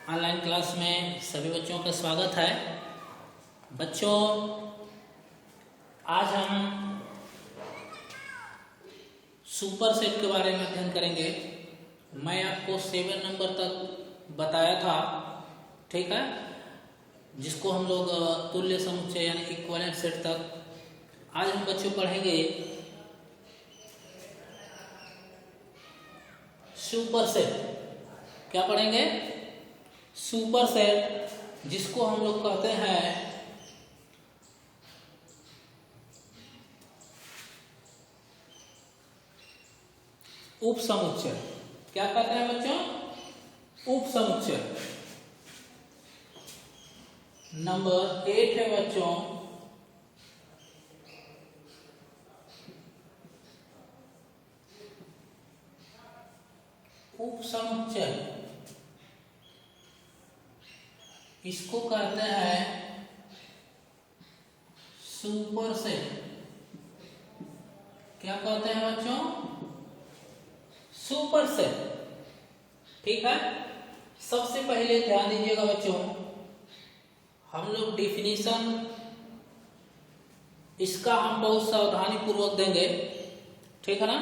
Online class में सभी बच्चों का स्वागत है। बच्चों, आज हम सुपर सेट के बारे में अध्ययन करेंगे। मैं आपको 7 नंबर तक बताया था, ठीक है, जिसको हम लोग तुल्य समुच्चय यानी इक्विवेलेंट सेट तक। आज हम बच्चों पढ़ेंगे सुपर सेट। क्या पढ़ेंगे? सुपर सेट, जिसको हम लोग कहते हैं उप समुच्चय। क्या कहते हैं बच्चों? उप समुच्चय। नंबर 8 है बच्चों उप समुच्चय। इसको कहते हैं सुपर सेट। क्या कहते हैं बच्चों? सुपर सेट, ठीक है। सबसे पहले ध्यान दीजिएगा बच्चों, हम लोग डिफिनीशन इसका हम बहुत सावधानी पूर्वक देंगे, ठीक है ना।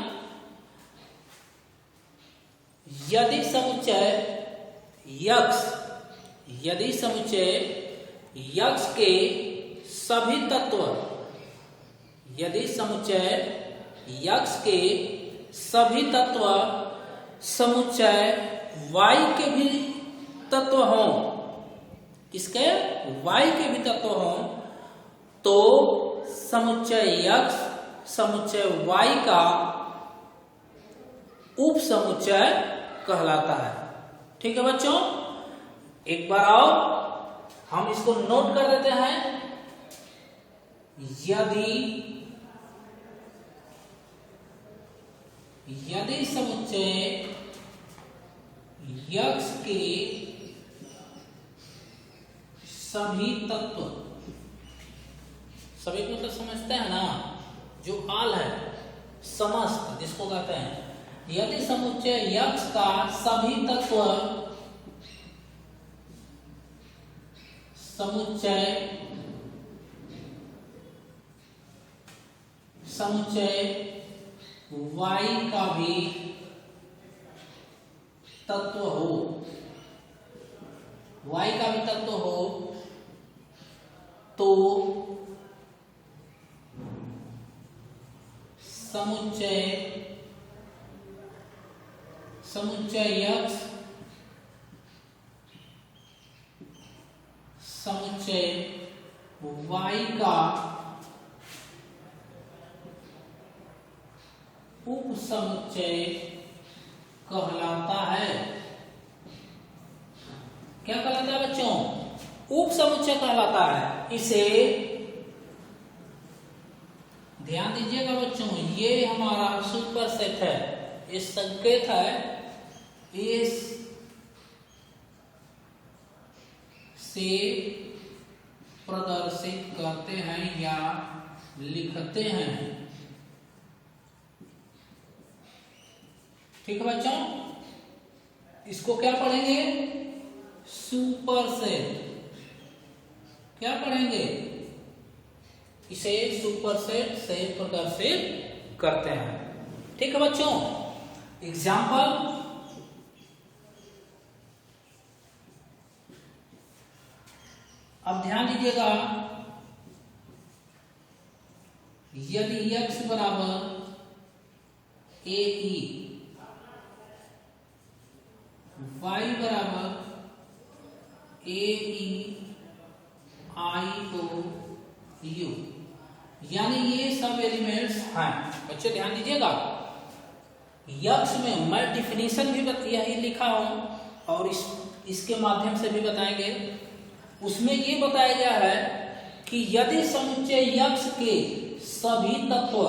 यदि समुच्चय यक्ष के सभी तत्व, यदि समुच्चय यक्ष के सभी तत्व समुच्चय y के भी तत्व हों, किसके? y के भी तत्व हों, तो समुच्चय यक्ष समुच्चय y का उप समुच्चय कहलाता है। ठीक है बच्चों, एक बार आओ हम इसको नोट कर देते हैं। यदि समुच्चय यक्ष के सभी तत्व, सभी को तो समझते हैं ना, जो आल है, समस्त जिसको कहते हैं, यदि समुच्चय यक्ष का सभी तत्व समुच्चय y का भी तत्व हो, y का भी तत्व हो, तो समुच्चय यक्ष समुच्चय y का उप समुच्चय कहलाता है। क्या कहलाता है बच्चों? उप समुच्चय कहलाता है। इसे ध्यान दीजिएगा बच्चों, ये हमारा सुपर सेट है, ये संकेत है, इस से प्रदर्शित करते हैं या लिखते हैं। ठीक है बच्चों, इसको क्या पढ़ेंगे? Super set. क्या पढ़ेंगे? इसे सुपर सेट से प्रदर्शित करते हैं। ठीक है बच्चों, एग्जाम्पल, अब ध्यान दीजिएगा, यदि x बराबर AE, y बराबर AEIOU, यानी ये सब एलिमेंट्स हैं। बच्चों ध्यान दीजिएगा, यक्ष में मैं डिफिनीशन भी यही लिखा हूं और इसके माध्यम से भी बताएंगे। उसमें ये बताया गया है कि यदि समुच्चय यक्ष के सभी तत्व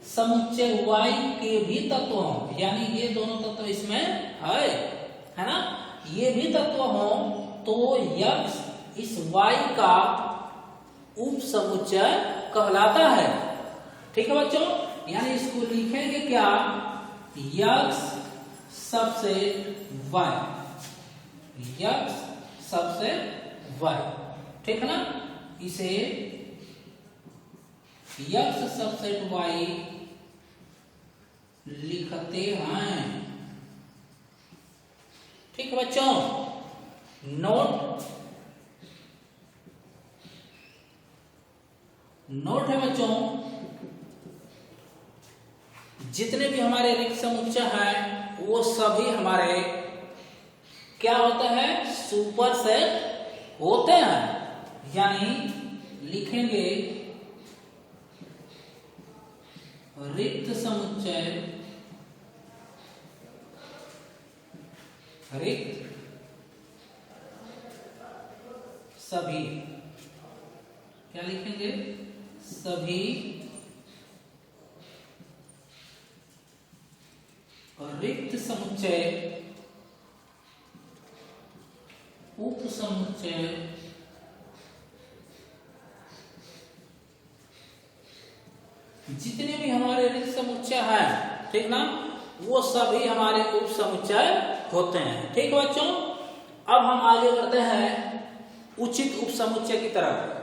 समुच्चय y के भी तत्व हों, यानी ये दोनों तत्व इसमें है ना, ये भी तत्व हों, तो यक्ष इस y का उप समुच्चय कहलाता है। ठीक है बच्चों, यानी इसको लिखेंगे क्या? X subset y, x subset y, ठीक है ना। इसे यक्स सबसेट वाई लिखते हैं, ठीक है बच्चों। नोट है बच्चों, जितने भी हमारे रिक्त समुच्चय हैं वो सभी हमारे क्या होता है, सुपर सेट होते हैं। यानी लिखेंगे रिक्त समुच्चय, रिक्त सभी, क्या लिखेंगे, सभी रिक्त समुच्चय, उप समुच्चय जितने भी हमारे रिक्त समुच्चय हैं, ठीक ना, वो सभी हमारे उप समुच्चय होते हैं, ठीक है बच्चों। अब हम आगे बढ़ते हैं उचित उप समुच्चय की तरफ।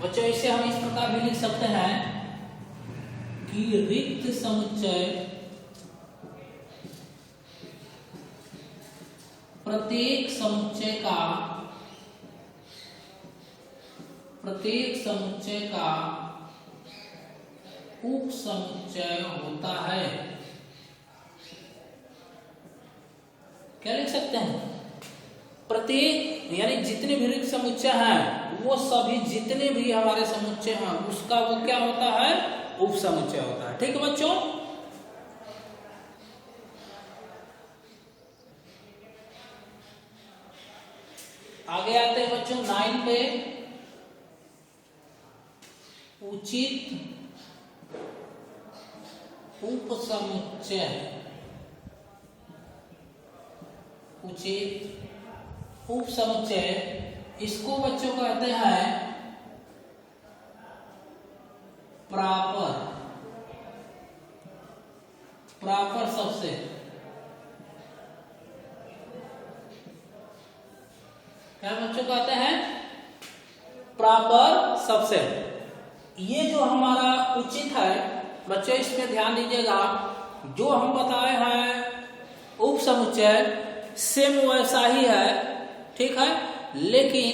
बच्चों इसे हम इस प्रकार भी लिख सकते हैं कि रिक्त समुच्चय प्रत्येक समुच्चय का उप समुच्चय होता है। क्या लिख सकते हैं, प्रत्येक यानी जितने भी रिक्त समुच्चय हैं वो सभी जितने भी हमारे समुच्चय हैं उसका वो क्या होता है, उप समुच्चय होता है, ठीक है बच्चों। आगे आते हैं बच्चों 9 पे, उचित उप समुच्चय, उचित उप समुच्चय, इसको बच्चों कहते हैं प्रॉपर सबसेट। क्या बच्चों कहते हैं, प्रॉपर सबसेट। ये जो हमारा उचित है बच्चों, इसमें ध्यान दीजिएगा, जो हम बताए हैं उप समुच्चय सेम वैसा ही है, ठीक है, लेकिन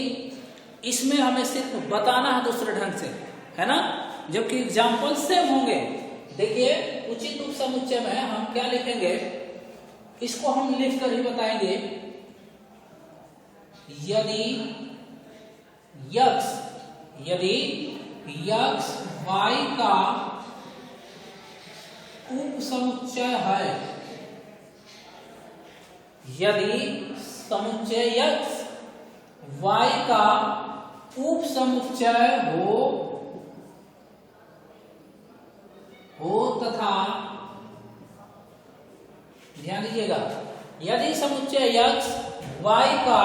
इसमें हमें सिर्फ बताना है दूसरे ढंग से, है ना, जबकि एग्जाम्पल सेम होंगे। देखिए उचित उप समुच्चय में हम क्या लिखेंगे, इसको हम लिख कर ही बताएंगे। यदि यक्स वाई का उप समुच्चय है, यदि समुच्चय यक्स वाई का उप समुच्चय हो तथा, ध्यान दीजिएगा, यदि समुच्चय यक्स वाई का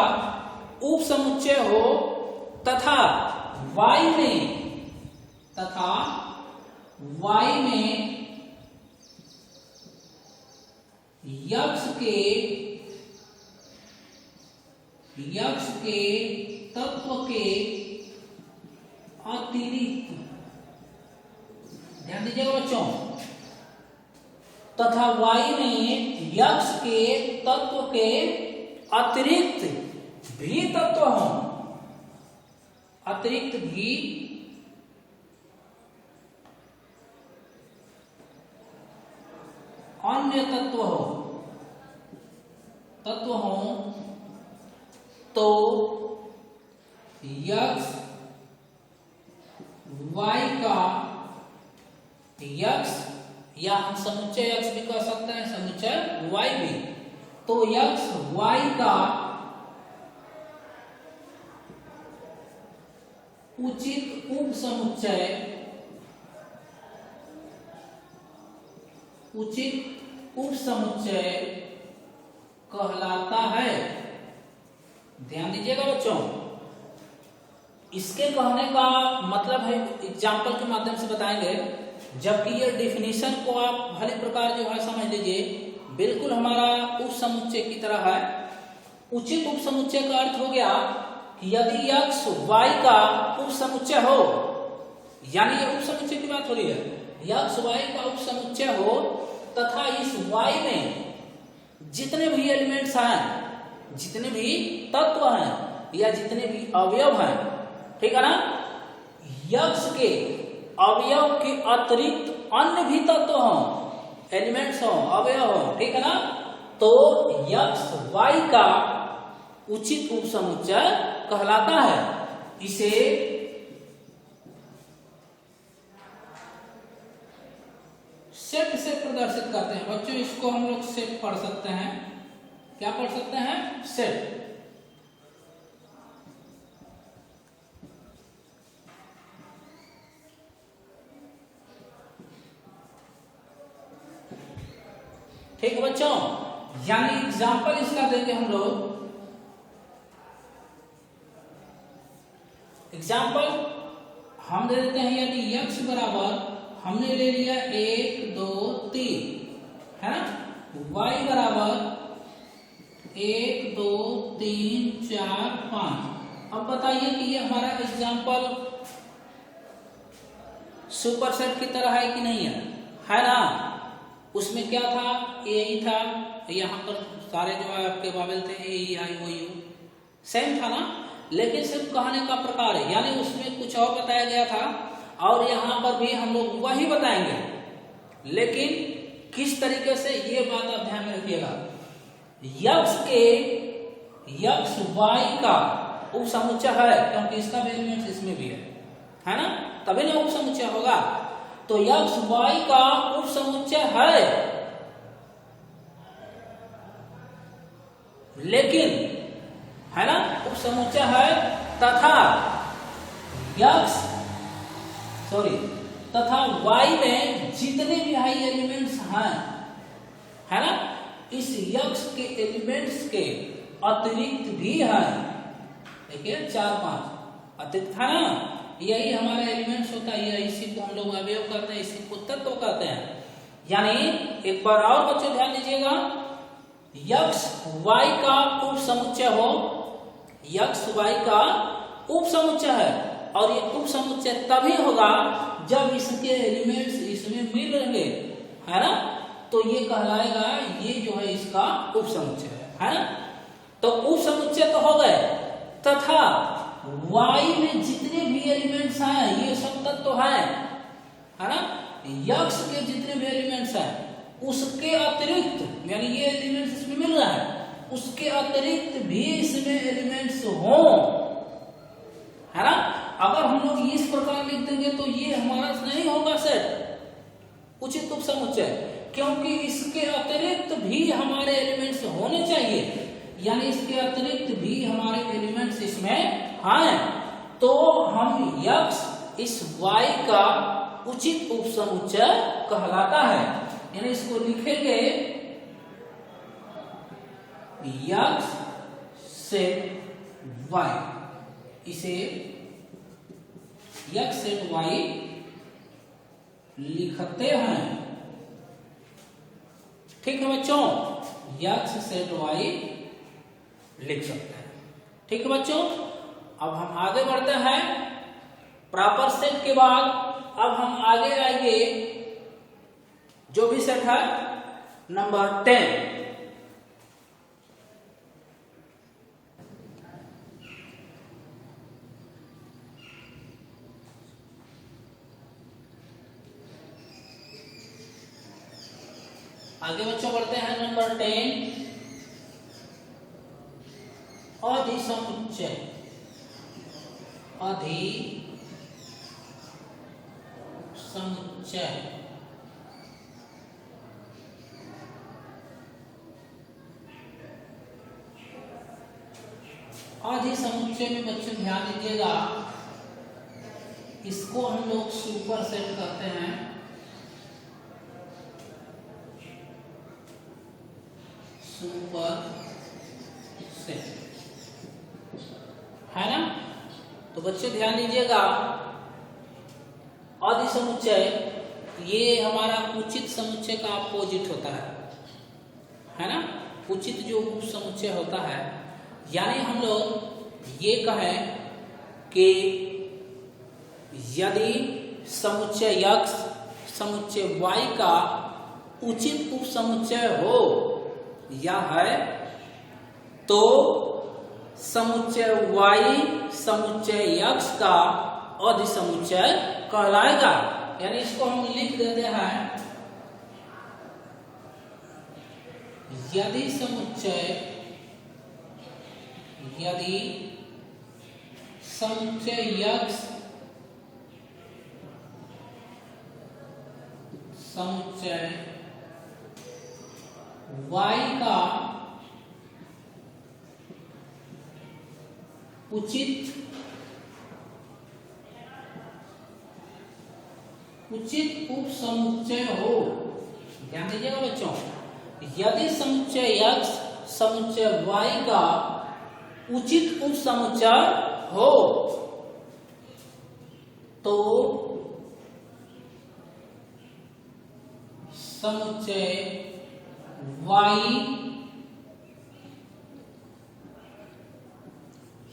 उप समुच्चय हो तथा वाई में यक्स के तत्व के अतिरिक्त, ध्यान दीजिएगा बच्चों, तथा वाई में यक्स के तत्व के अतिरिक्त भी तत्व हो, अतिरिक्त भी अन्य तत्व हो तो यक्स वाई का, यक्स या हम समुच्चय यक्स भी कह सकते हैं, समुच्चय वाई भी, तो यक्स वाई का उचित उप समुच्चय, उचित उप समुच्चय कहलाता है। ध्यान दीजिएगा बच्चों, इसके कहने का मतलब है, एग्जाम्पल के माध्यम से बताएंगे। जबकि ये डिफिनीशन को आप भली प्रकार जो है समझ लीजिए, बिल्कुल हमारा उप समुच्चय की तरह है। उचित उप समुच्चय का अर्थ हो गया कि यदि x y का उप समुच्चय हो, यानी ये उप समुच्चय की बात हो रही है, x y का उप समुच्चय हो तथा इस y में जितने भी एलिमेंट्स हैं, जितने भी तत्व हैं या जितने भी अवयव हैं, ठीक है ना, x के अवयव के अतिरिक्त अन्य भी तत्व हों, एलिमेंट्स हों, अवयव हों, ठीक है ना, तो x y का उचित उप समुच्चय कहलाता है। इसे सेट से प्रदर्शित करते हैं बच्चों। इसको हम लोग सेट पढ़ सकते हैं। क्या पढ़ सकते हैं? सेट। ठीक है बच्चों, यानी एग्जाम्पल इसका देंगे हम लोग। एग्जाम्पल हम दे देते हैं, यदि x बराबर हमने ले लिया 1 2 3 है ना, y बराबर 1 2 3 4 5। अब बताइए कि ये हमारा एग्जाम्पल सुपरसेट की तरह है कि नहीं है ना। उसमें क्या था? ए ही था, यहाँ पर सारे जो है आपके बाबेल थे ए ई आई ओ यू, सेम था ना, लेकिन सिर्फ कहने का प्रकार है, यानी उसमें कुछ और बताया गया था और यहाँ पर भी हम लोग वही बताएंगे, लेकिन किस तरीके से ये बात आप ध्यान में रखिएगा। x y का उप समुच्चय है, क्योंकि इसका भी एलिमेंट इसमें भी है ना, तभी ना उप समुच्चय होगा। तो x y का उप समुच्चय है, लेकिन है ना, उप समुच्चय है तथा तथा y में जितने भी हाई एलिमेंट्स हैं, है ना, इस x के एलिमेंट्स के अतिरिक्त भी हैं। देखिए 4 5 अतिरिक्त है ना, यही हमारा एलिमेंट्स होता है, इसी को हम लोग अवयव करते हैं, इसी को तत्व कहते हैं। यानी एक बार और बच्चों ध्यान दीजिएगा, x y का उप समुच्चय हो, x y का उप समुच्चय है, और ये उप समुच्चय तभी होगा जब इसके एलिमेंट्स इसमें मिल रहेंगे, है ना, तो ये कहलाएगा, ये जो है इसका उप समुच्चय है ना। तो उप समुच्चय तो हो गए, तथा y में जितने भी एलिमेंट्स हैं ये सब तत्व तो है ना, x के जितने भी एलिमेंट्स हैं उसके अतिरिक्त, यानी ये एलिमेंट्स इसमें मिल रहा है, उसके अतिरिक्त भी इसमें एलिमेंट्स हों, है ना। अगर हम लोग इस प्रकार लिख देंगे तो ये हमारा नहीं होगा सेट उचित उप समुच्चय, क्योंकि इसके अतिरिक्त भी हमारे एलिमेंट्स होने चाहिए, यानी इसके अतिरिक्त भी हमारे एलिमेंट्स इसमें हैं, तो हम x इस y का उचित उप समुच्चय कहलाता है। यानी इसको लिखेंगे x सेट y, इसे x सेट y लिखते हैं। ठीक है बच्चों, x सेट y लिख सकते हैं। ठीक है बच्चों, अब हम आगे बढ़ते हैं। प्रॉपर सेट के बाद अब हम आगे आएंगे, जो भी सेट है नंबर 10। आगे बच्चों बढ़ते हैं नंबर 10, अधिसमुच्चय। अधिसमुच्चय अधिसमुच्चय में बच्चों ध्यान दीजिएगा, इसको हम लोग सुपर सेट करते हैं। सुपर सेट है ना। तो बच्चे ध्यान दीजिएगा, अधिसमुच्चय ये हमारा उचित समुच्चय का अपोजिट होता है ना। उचित जो उप समुच्चय होता है, यानी हम लोग ये कहें कि यदि समुच्चय x समुच्चय y का उचित उप समुच्चय हो या है, तो समुच्चय y समुच्चय x का अधिसमुच्चय कहलाएगा। यानी इसको हम लिख देते हैं, यदि समुच्चय x समुच्चय y का उचित उप समुच्चय हो, ध्यान दीजिएगा बच्चों, यदि समुच्चय x समुच्चय y का उचित उप समुच्चय हो तो समुच्चय y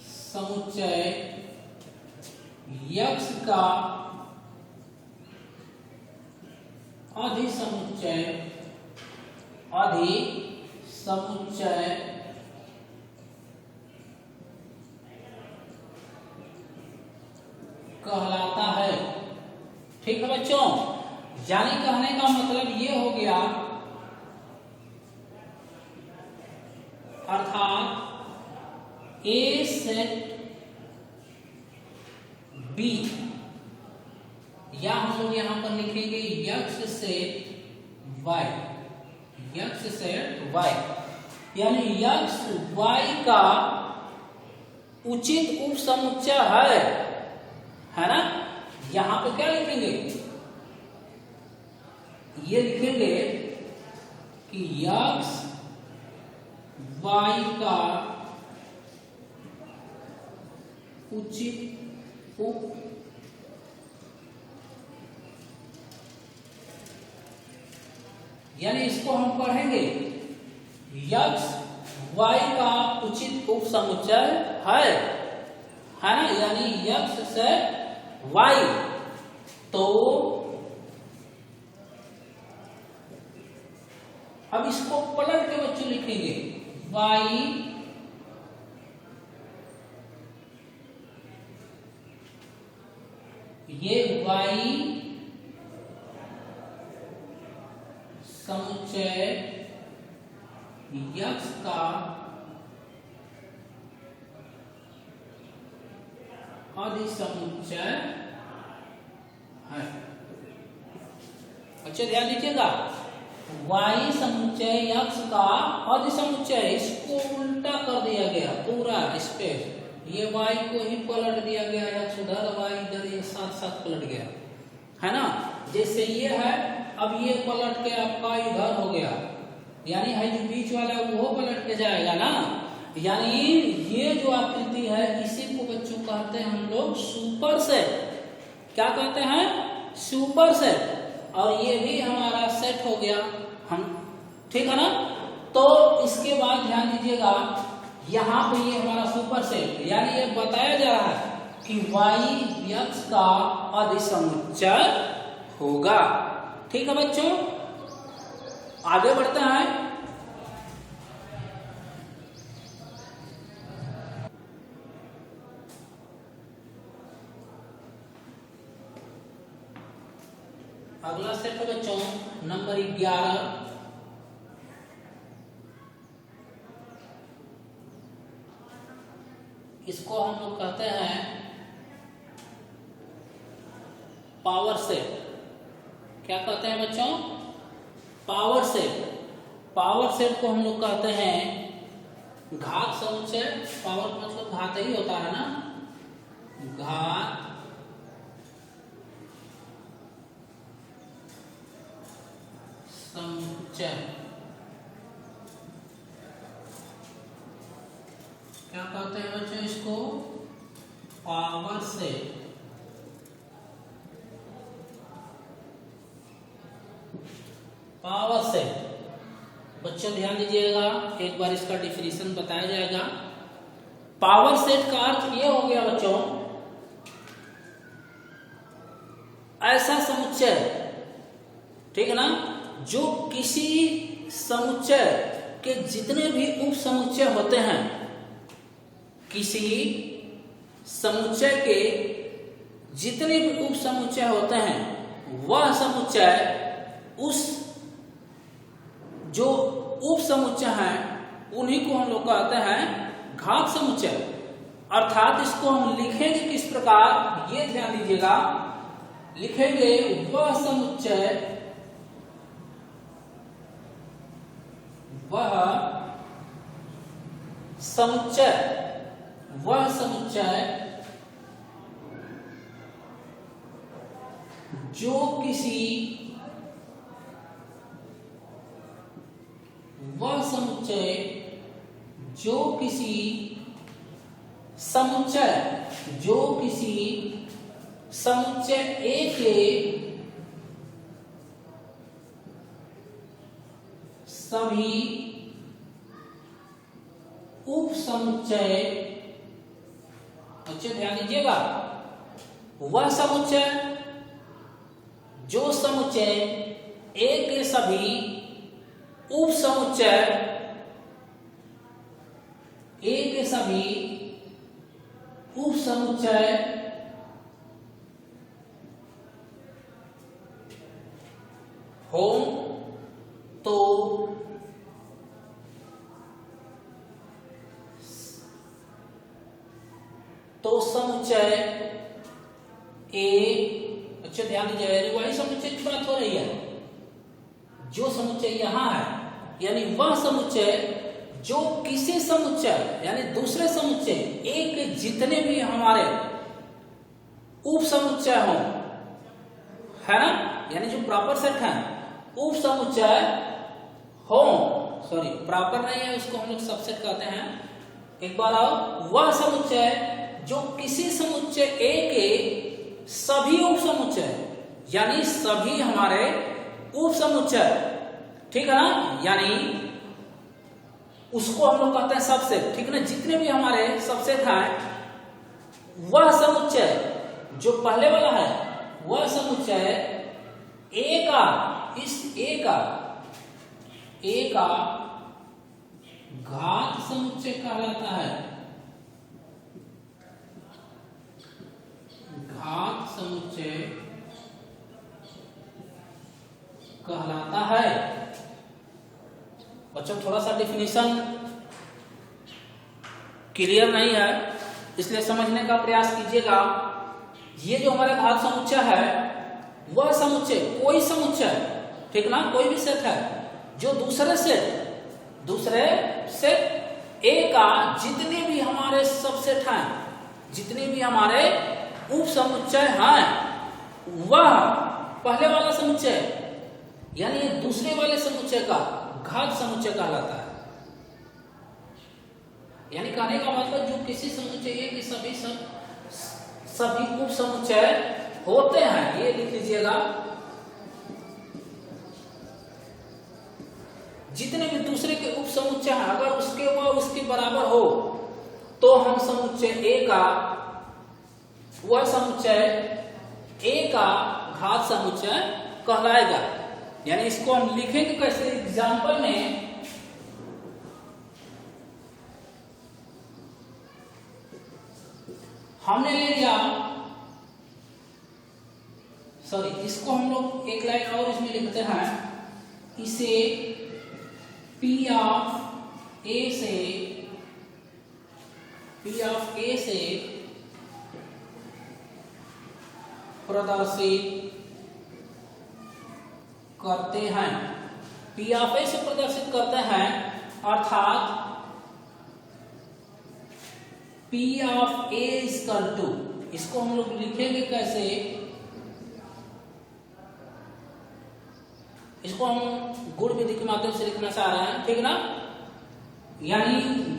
समुच्चय x का अधिसमुच्चय कहलाता है। ठीक है बच्चों, यानी कहने का मतलब ये हो गया, अर्थात A सेट B, या हम लोग यहां पर लिखेंगे x सेट y, यानी x y का उचित उप समुच्चय है ना। यहां पे क्या लिखेंगे, ये लिखेंगे कि x y का उचित उप यानी इसको हम पढ़ेंगे x y का उचित उप समुच्चय है ना, यानी x से y। तो अब इसको पलट के बच्चों लिखेंगे y ये y समुच्चय x का अधिसमुच्चय है। अच्छा ध्यान दीजिएगा, y समुच्चय x का अधिसमुच्चय, इसको उल्टा कर दिया गया पूरा स्पेस, ये y को ही पलट दिया गया, x उधर y इधर, ये साथ साथ पलट गया है ना। जैसे ये है, अब ये पलट के आपका इधर हो गया, यानी है जो बीच वाला वो पलट के जाएगा ना। यानी ये जो आकृति है इसी को बच्चों कहते हैं हम लोग सुपर सेट। क्या कहते हैं, सुपर सेट। और ये भी हमारा सेट हो गया हम, ठीक है ना। तो इसके बाद ध्यान दीजिएगा, यहाँ पे ये हमारा सुपर सेट, यानी ये बताया जा रहा है कि y x का अधिसमुच्चय होगा। ठीक है बच्चों, आगे बढ़ते हैं। अगला सेट है बच्चों नंबर 11। इसको हम लोग कहते हैं पावर सेट। क्या कहते हैं बच्चों, पावर सेट। पावर सेट को हम लोग कहते हैं घात समुच्चय। पावर मतलब घात ही होता है ना, घात समुच्चय। क्या कहते हैं बच्चों इसको, पावर सेट। Power set. बच्चों ध्यान दीजिएगा, एक बार इसका डिफिनीशन बताया जाएगा। पावर सेट का अर्थ ये हो गया बच्चों, ऐसा समुच्चय, ठीक है ना, जो किसी समुच्चय के जितने भी उप समुच्चय होते हैं, किसी समुच्चय के जितने भी उप समुच्चय होते हैं, वह समुच्चय उस जो उप समुच्चय हैं उन्हीं को हम लोग कहते हैं घात समुच्चय। अर्थात इसको हम लिखेंगे किस प्रकार, ये ध्यान दीजिएगा, लिखेंगे वह समुच्चय, वह समुच्चय जो किसी, वह समुच्चय जो किसी समुच्चय ए के सभी उप समुच्चय, बच्चे ध्यान दीजिएगा, वह समुच्चय जो समुच्चय ए के सभी उप समुच्चय, ए के सभी उप समुच्चय हो तो समुच्चय ए, अच्छा ध्यान दीजिए, वही समुच्चय की बात हो रही है, जो समुच्चय यहां है, यानी वह समुच्चय जो किसी समुच्चय यानी दूसरे समुच्चय ए के जितने भी हमारे उप समुच्चय हो, है ना, यानी जो प्रॉपर सेट है, उप समुच्चय हो, सॉरी प्रॉपर नहीं है, उसको हम लोग सबसेट कहते हैं। एक बार आओ, वह समुच्चय जो किसी समुच्चय ए के सभी उप समुच्चय, यानी सभी हमारे उप समुच्चय, ठीक है ना, यानी उसको हम लोग कहते हैं सबसेट, ठीक है ना, जितने भी हमारे सबसेट हैं, वह समुच्चय जो पहले वाला है, वह समुच्चय ए का, इस ए का घात समुच्चय कहलाता है, घात समुच्चय कहलाता है। बच्चों थोड़ा सा डिफिनीशन क्लियर नहीं है, इसलिए समझने का प्रयास कीजिएगा। ये जो हमारा घात समुच्चय है, वह समुच्चय, कोई समुच्चय, ठीक ना, कोई भी सेट है जो दूसरे सेट ए का जितने भी हमारे सबसेट हैं, जितने भी हमारे उप समुच्चय हैं, वह पहले वाला समुच्चय यानी दूसरे वाले समुच्चय का घात समुच्चय कहलाता है। यानी कहने का मतलब जो किसी समुच्चय के सभी उप समुच्चय होते हैं, ये लिख लीजिएगा, जितने भी दूसरे के उप समुच्चय हैं, अगर उसके बराबर हो तो हम समुच्चय ए का, वह समुच्चय ए का घात समुच्चय कहलाएगा। यानी इसको हम लिखेंगे कैसे, एग्जाम्पल में हमने ले लिया, सॉरी इसको हम लोग एक लाइन और इसमें लिखते हैं, इसे P ऑफ A से प्रदर्शित करते हैं, P ऑफ A से प्रदर्शित करते हैं, अर्थात P of A equal to, इसको हम लोग लिखेंगे कैसे, इसको हम गुण विधि के माध्यम से लिखना चाह रहे हैं, ठीक ना, यानी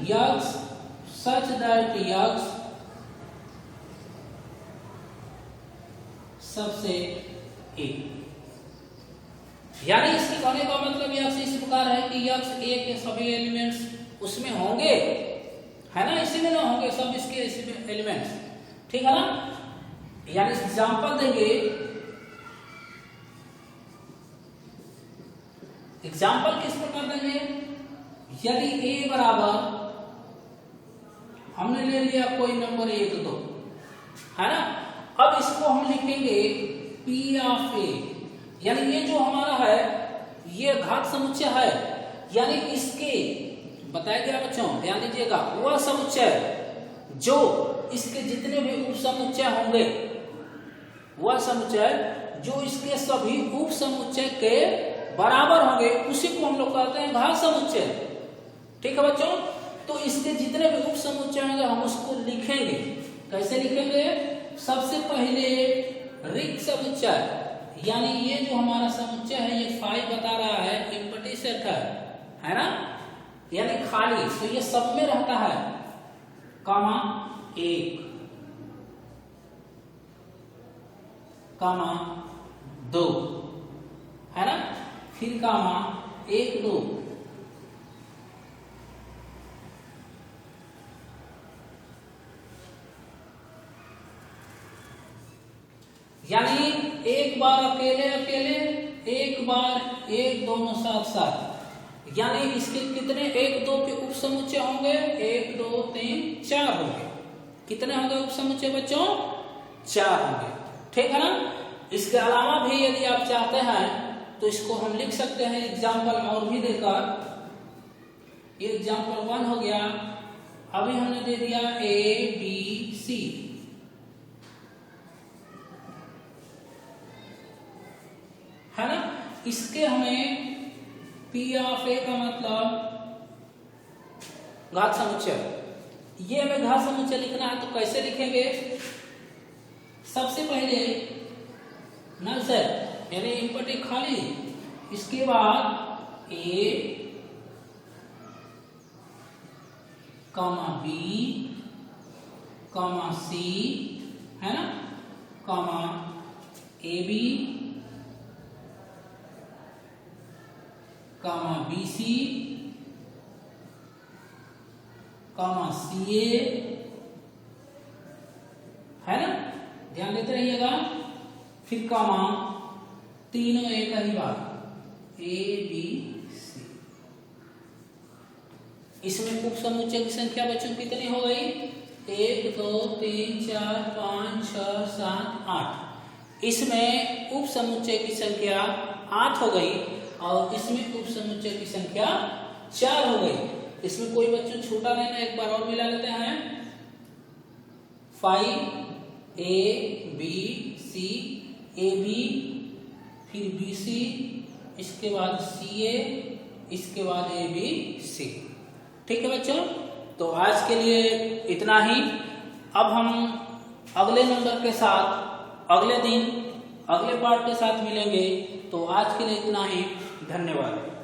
यक्स सच दैट यक्स सबसे ए, यानी इसके कहने का मतलब यह इस प्रकार है कि यक्स ए के सभी एलिमेंट्स उसमें होंगे, है ना, इसी में ना होंगे सब इसके इसी में एलिमेंट्स, ठीक है ना। यानी एग्जांपल देंगे, एग्जांपल किस प्रकार देंगे, यदि ए बराबर हमने ले लिया कोई नंबर 1 2, है ना, अब इसको हम लिखेंगे P ऑफ ए, यानी ये जो हमारा है ये घात समुच्चय है, यानी इसके बताया गया बच्चों ध्यान दीजिएगा, वह समुच्चय जो इसके जितने भी उप समुच्चय होंगे, वह समुच्चय जो इसके सभी उप समुच्चय के बराबर होंगे उसी को हम लोग कहते हैं घात समुच्चय, ठीक है बच्चों। तो इसके जितने भी उप समुच्चय होंगे हम उसको लिखेंगे, कैसे लिखेंगे, सबसे पहले रिक्त समुच्चय, यानी ये जो हमारा समुच्चय है ये 5 बता रहा है, एम्प्टी सेट है ना, यानी खाली, तो ये सब में रहता है, कामा 1 कामा 2, है ना, फिर कामा 1 2, यानी एक बार अकेले अकेले, एक बार एक दोनों साथ साथ, यानी इसके कितने 1 2 के उप समुच्चय होंगे, 1 2 3 4 होंगे, कितने होंगे उप समुच्चय बच्चों, 4 होंगे, ठीक है ना। इसके अलावा भी यदि आप चाहते हैं तो इसको हम लिख सकते हैं एग्जाम्पल और भी देकर, ये एग्जाम्पल 1 हो गया, अभी हमने दे दिया A B C, है ना, इसके हमें P ऑफ A का मतलब घात समुच्चय, ये हमें घात समुच्चय लिखना है, तो कैसे लिखेंगे, सबसे पहले नल सेट यानी इनपुट खाली, इसके बाद A comma B comma C, है ना, कामा AB कामा BC कामा CA, है ना, ध्यान देते रहिएगा, फिर कामा तीनों एक ही बात A B C। इसमें उप समुच्चय की संख्या बच्चों कितनी हो गई, 1 2 3 4 5 6 7 8, इसमें उप समुच्चय की संख्या 8 हो गई और इसमें उप समुच्चय की संख्या 4 हो गई। इसमें कोई बच्चों छूटा नहीं ना, एक बार और मिला लेते हैं, 5 A B C A B फिर B C, इसके बाद C A, इसके बाद A B C, ठीक है बच्चों। तो आज के लिए इतना ही, अब हम अगले नंबर के साथ अगले दिन अगले पार्ट के साथ मिलेंगे, तो आज के लिए इतना ही, धन्यवाद।